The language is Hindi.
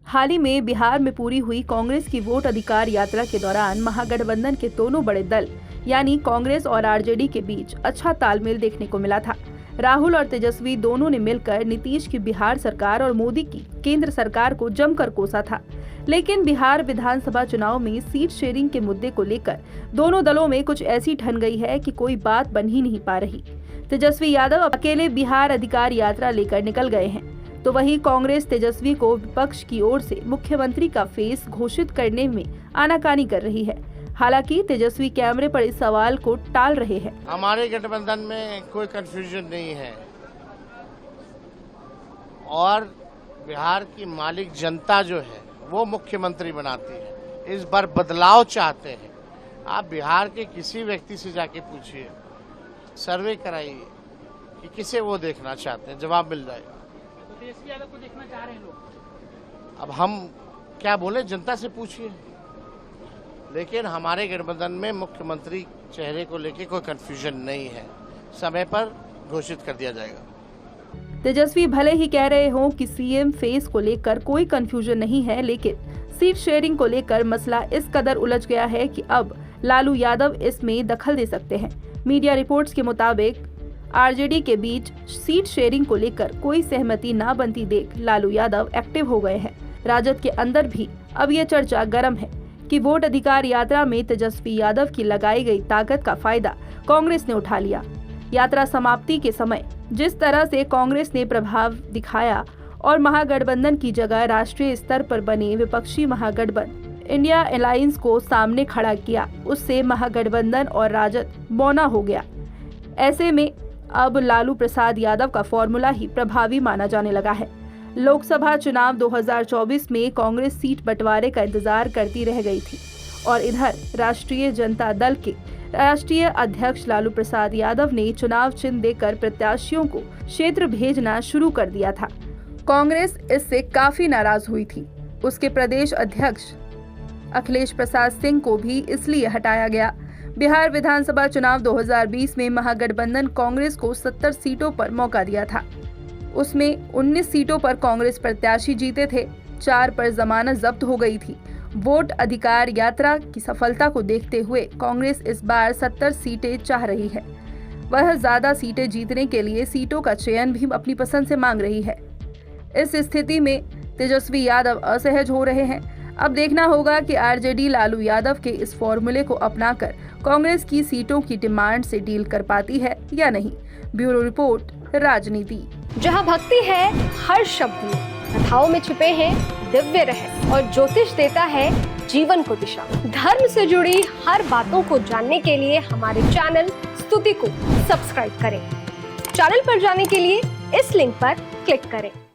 हाल ही में बिहार में पूरी हुई कांग्रेस की वोट अधिकार यात्रा के दौरान महागठबंधन के दोनों बड़े दल यानी कांग्रेस और आरजेडी के बीच अच्छा तालमेल देखने को मिला था। राहुल और तेजस्वी दोनों ने मिलकर नीतीश की बिहार सरकार और मोदी की केंद्र सरकार को जमकर कोसा था। लेकिन बिहार विधानसभा चुनाव में सीट शेयरिंग के मुद्दे को लेकर दोनों दलों में कुछ ऐसी ठन गई है कि कोई बात बन ही नहीं पा रही। तेजस्वी यादव अकेले बिहार अधिकार यात्रा लेकर निकल गए हैं, तो वहीं कांग्रेस तेजस्वी को विपक्ष की ओर से मुख्यमंत्री का फेस घोषित करने में आनाकानी कर रही है। हालांकि तेजस्वी कैमरे पर इस सवाल को टाल रहे हैं। हमारे गठबंधन में कोई कंफ्यूजन नहीं है और बिहार की मालिक जनता जो है वो मुख्यमंत्री बनाती है। इस बार बदलाव चाहते हैं। आप बिहार के किसी व्यक्ति से जाके पूछिए, सर्वे कराइए कि किसे वो देखना चाहते हैं, जवाब मिल जाएगा। तेजस्वी यादव को देखना चाह रहे हैं लोग। अब हम क्या बोले, जनता से पूछिए। लेकिन हमारे गठबंधन में मुख्यमंत्री चेहरे को लेकर कोई कंफ्यूजन नहीं है, समय पर घोषित कर दिया जाएगा। तेजस्वी भले ही कह रहे हों कि सीएम फेस को लेकर कोई कंफ्यूजन नहीं है, लेकिन सीट शेयरिंग को लेकर मसला इस कदर उलझ गया है कि अब लालू यादव इसमें दखल दे सकते हैं। मीडिया रिपोर्ट्स के मुताबिक आरजेडी के बीच सीट शेयरिंग को लेकर कोई सहमति न बनती देख लालू यादव एक्टिव हो गए हैं। राजद के अंदर भी अब ये चर्चा गर्म है कि वोट अधिकार यात्रा में तेजस्वी यादव की लगाई गई ताकत का फायदा कांग्रेस ने उठा लिया। यात्रा समाप्ति के समय जिस तरह से कांग्रेस ने प्रभाव दिखाया और महागठबंधन की जगह राष्ट्रीय स्तर पर बने विपक्षी महागठबंधन इंडिया अलायंस को सामने खड़ा किया, उससे महागठबंधन और राजद बौना हो गया। ऐसे में अब लालू प्रसाद यादव का फॉर्मूला ही प्रभावी माना जाने लगा है। लोकसभा चुनाव 2024 में कांग्रेस सीट बंटवारे का इंतजार करती रह गई थी और इधर राष्ट्रीय जनता दल के राष्ट्रीय अध्यक्ष लालू प्रसाद यादव ने चुनाव चिन्ह देकर प्रत्याशियों को क्षेत्र भेजना शुरू कर दिया था। कांग्रेस इससे काफी नाराज हुई थी। उसके प्रदेश अध्यक्ष अखिलेश प्रसाद सिंह को भी इसलिए हटाया गया। बिहार विधानसभा चुनाव 2020 में महागठबंधन कांग्रेस को 70 सीटों पर मौका दिया था। उसमें 19 सीटों पर कांग्रेस प्रत्याशी जीते थे, 4 पर जमानत जब्त हो गई थी। वोट अधिकार यात्रा की सफलता को देखते हुए कांग्रेस इस बार 70 सीटें चाह रही है। वह ज्यादा सीटें जीतने के लिए सीटों का चयन भी अपनी पसंद से मांग रही है। इस स्थिति में तेजस्वी यादव असहज हो रहे हैं। अब देखना होगा कि आरजेडी लालू यादव के इस फॉर्मूले को अपनाकर कांग्रेस की सीटों की डिमांड से डील कर पाती है या नहीं। ब्यूरो रिपोर्ट, राजनीति। जहां भक्ति है हर शब्द में, कथाओं में छुपे हैं दिव्य रहस्य और ज्योतिष देता है जीवन को दिशा। धर्म से जुड़ी हर बातों को जानने के लिए हमारे चैनल स्तुति को सब्सक्राइब करें। चैनल पर जाने के लिए इस लिंक पर क्लिक करें।